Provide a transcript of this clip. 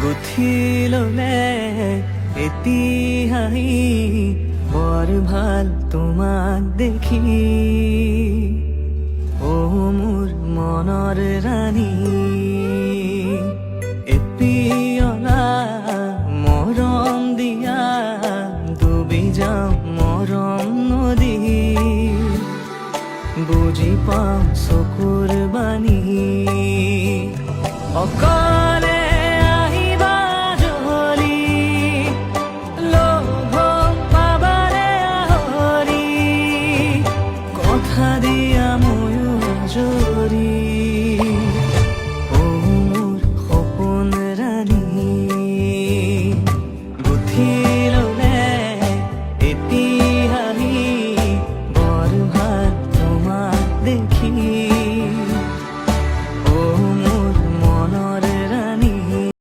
গুঠি ললে এতিয়াই বৰ ভাল তোমাক দেখি। অ মোৰ মনৰ ৰাণী, এপিয়লা মৰম দিয়া ডুবি যাওঁ মৰম নদী। বুজি পাওঁ চকু